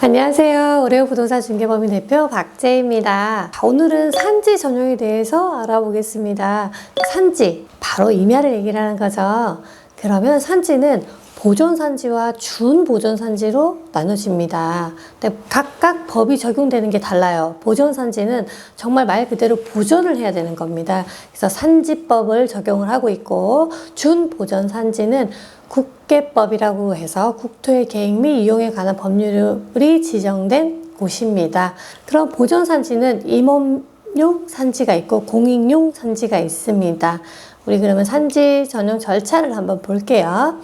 안녕하세요. 오레오 부동산 중개법인 대표 박재입니다. 오늘은 산지 전용에 대해서 알아보겠습니다. 산지, 바로 임야를 얘기를 하는 거죠. 그러면 산지는 보존산지와 준보존산지로 나눠집니다. 근데 각각 법이 적용되는 게 달라요. 보존산지는 정말 말 그대로 보존을 해야 되는 겁니다. 그래서 산지법을 적용을 하고 있고, 준보존산지는 국계법이라고 해서 국토의 계획 및 이용에 관한 법률이 지정된 곳입니다. 그럼 보존산지는 임업용 산지가 있고 공익용 산지가 있습니다. 우리 그러면 산지 전용 절차를 한번 볼게요.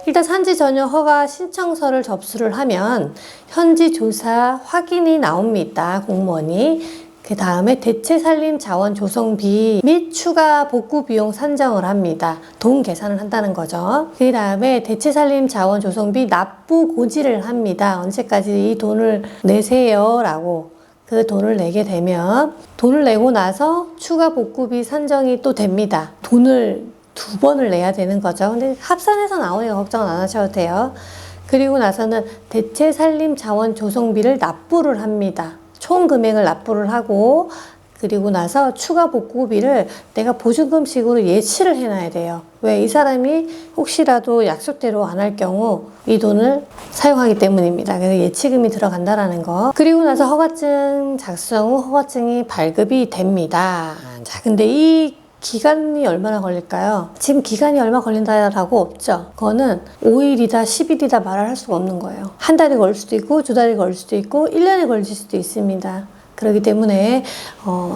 일단 산지 전용 허가 신청서를 접수를 하면 현지 조사 확인이 나옵니다. 공무원이. 그 다음에 대체 살림 자원 조성비 및 추가 복구 비용 산정을 합니다. 돈 계산을 한다는 거죠. 그 다음에 대체 살림 자원 조성비 납부 고지를 합니다. 언제까지 이 돈을 내세요 라고. 그 돈을 내게 되면 돈을 내고 나서 추가 복구비 산정이 또 됩니다. 돈을 2번을 내야 되는 거죠. 근데 합산해서 나오니까 걱정은 안 하셔도 돼요. 그리고 나서는 대체 살림 자원 조성비를 납부를 합니다. 총 금액을 납부를 하고, 그리고 나서 추가 복구비를 내가 보증금식으로 예치를 해놔야 돼요. 왜? 이 사람이 혹시라도 약속대로 안 할 경우 이 돈을 사용하기 때문입니다. 그래서 예치금이 들어간다라는 거. 그리고 나서 허가증 작성 후 허가증이 발급이 됩니다. 자, 근데 이 기간이 얼마나 걸릴까요? 지금 기간이 얼마 걸린다라고 없죠. 그거는 5일이다, 10일이다 말을 할 수가 없는 거예요. 한 달이 걸릴 수도 있고, 2달이 걸릴 수도 있고, 1년이 걸릴 수도 있습니다. 그렇기 때문에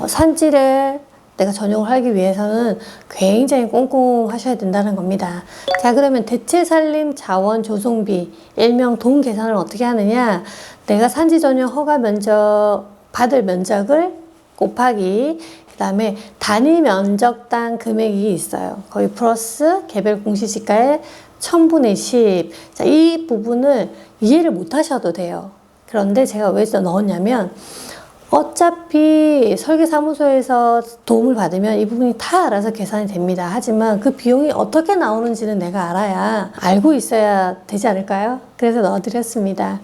산지를 내가 전용을 하기 위해서는 굉장히 꼼꼼하셔야 된다는 겁니다. 자, 그러면 대체 살림 자원 조성비, 일명 돈 계산을 어떻게 하느냐? 내가 산지 전용 허가 면적, 받을 면적을 곱하기 그 다음에 단위 면적당 금액이 있어요. 거기 플러스 개별 공시지가의 1000분의 10. 자, 이 부분을 이해를 못 하셔도 돼요. 그런데 제가 왜 넣었냐면 어차피 설계사무소에서 도움을 받으면 이 부분이 다 알아서 계산이 됩니다. 하지만 그 비용이 어떻게 나오는지는 내가 알아야 알고 있어야 되지 않을까요? 그래서 넣어드렸습니다.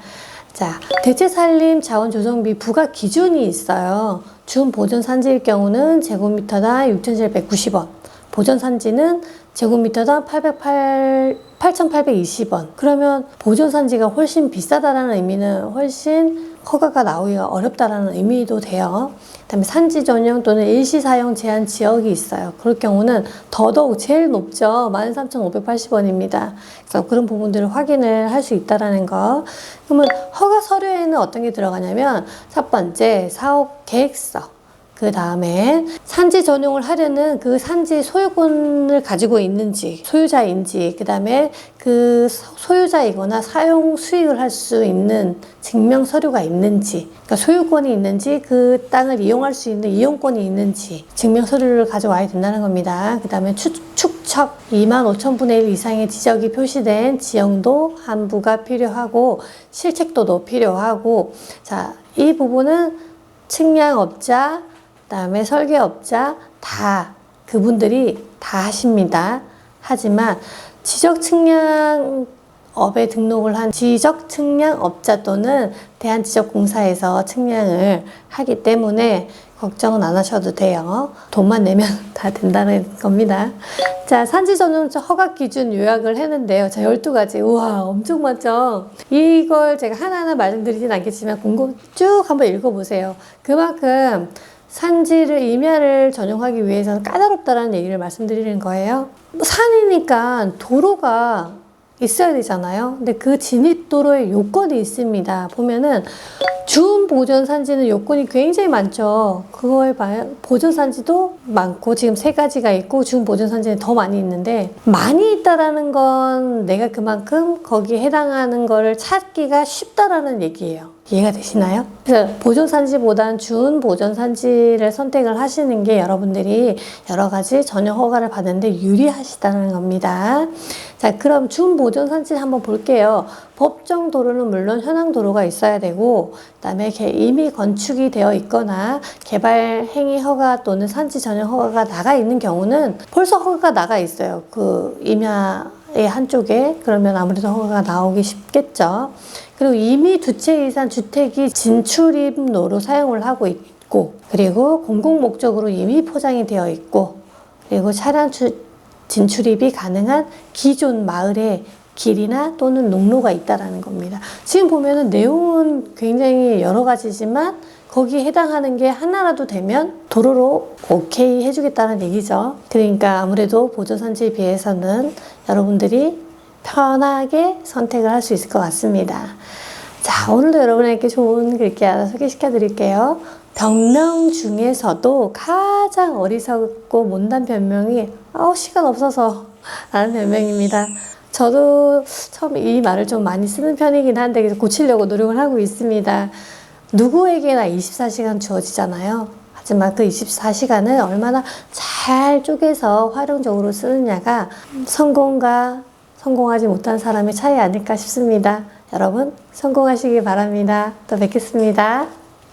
자, 대체 살림 자원 조성비 부과 기준이 있어요. 준보존산지일 경우는 제곱미터당 6,790원, 보존산지는 제곱미터당 8,820원. 그러면 보존산지가 훨씬 비싸다라는 의미는 훨씬 허가가 나오기가 어렵다라는 의미도 돼요. 그다음에 산지 전용 또는 일시 사용 제한 지역이 있어요. 그럴 경우는 더더욱 제일 높죠. 13,580원입니다. 그래서 그런 부분들을 확인을 할 수 있다라는 거. 그러면 허가 서류에는 어떤 게 들어가냐면 첫 번째 사업 계획서. 그 다음에 산지 전용을 하려는 그 산지 소유권을 가지고 있는지, 소유자인지, 그 다음에 그 소유자이거나 사용 수익을 할 수 있는 증명 서류가 있는지, 그러니까 소유권이 있는지, 그 땅을 이용할 수 있는 이용권이 있는지 증명 서류를 가져와야 된다는 겁니다. 그 다음에 축척 25,000분의 1 이상의 지적이 표시된 지형도 한부가 필요하고 실책도도 필요하고, 자, 이 부분은 측량업자, 그다음에 설계업자 다 그분들이 다 하십니다. 하지만 지적측량업에 등록을 한 지적측량업자 또는 대한지적공사에서 측량을 하기 때문에 걱정은 안 하셔도 돼요. 돈만 내면 다 된다는 겁니다. 자, 산지 전용 허가 기준 요약을 했는데요. 자, 12가지. 우와, 엄청 많죠? 이걸 제가 하나하나 말씀드리진 않겠지만 공고 쭉 한번 읽어보세요. 그만큼 산지를 임야를 전용하기 위해서는 까다롭다라는 얘기를 말씀드리는 거예요. 산이니까 도로가 있어야 되잖아요. 근데 그 진입도로에 요건이 있습니다. 보면은 준보존산지는 요건이 굉장히 많죠. 그거에 봐야 보존산지도 많고 지금 3가지가 있고 준보존산지는 더 많이 있는데, 많이 있다라는 건 내가 그만큼 거기에 해당하는 거를 찾기가 쉽다라는 얘기예요. 이해가 되시나요? 그래서 보존산지보다는 준보존산지를 선택을 하시는 게 여러분들이 여러 가지 전용 허가를 받는데 유리하시다는 겁니다. 자, 그럼 준보존산지 한번 볼게요. 법정 도로는 물론 현황 도로가 있어야 되고, 그다음에 이미 건축이 되어 있거나 개발 행위 허가 또는 산지 전용 허가가 나가 있는 경우는 벌써 허가가 나가 있어요. 그 임야 한쪽에 그러면 아무래도 허가가 나오기 쉽겠죠. 그리고 이미 2채 이상 주택이 진출입로로 사용을 하고 있고, 그리고 공공 목적으로 이미 포장이 되어 있고, 그리고 차량 진출입이 가능한 기존 마을의 길이나 또는 농로가 있다라는 겁니다. 지금 보면은 내용은 굉장히 여러 가지지만 거기에 해당하는 게 하나라도 되면 도로로 오케이 해주겠다는 얘기죠. 그러니까 아무래도 보조산지에 비해서는 여러분들이 편하게 선택을 할 수 있을 것 같습니다. 자, 오늘도 여러분에게 좋은 글귀 하나 소개시켜 드릴게요. 병명 중에서도 가장 어리석고 못난 변명이 시간 없어서 라는 변명입니다. 저도 처음 이 말을 좀 많이 쓰는 편이긴 한데 그래서 고치려고 노력을 하고 있습니다. 누구에게나 24시간 주어지잖아요. 하지만 그 24시간을 얼마나 잘 쪼개서 활용적으로 쓰느냐가 성공과 성공하지 못한 사람의 차이 아닐까 싶습니다. 여러분 성공하시길 바랍니다. 또 뵙겠습니다.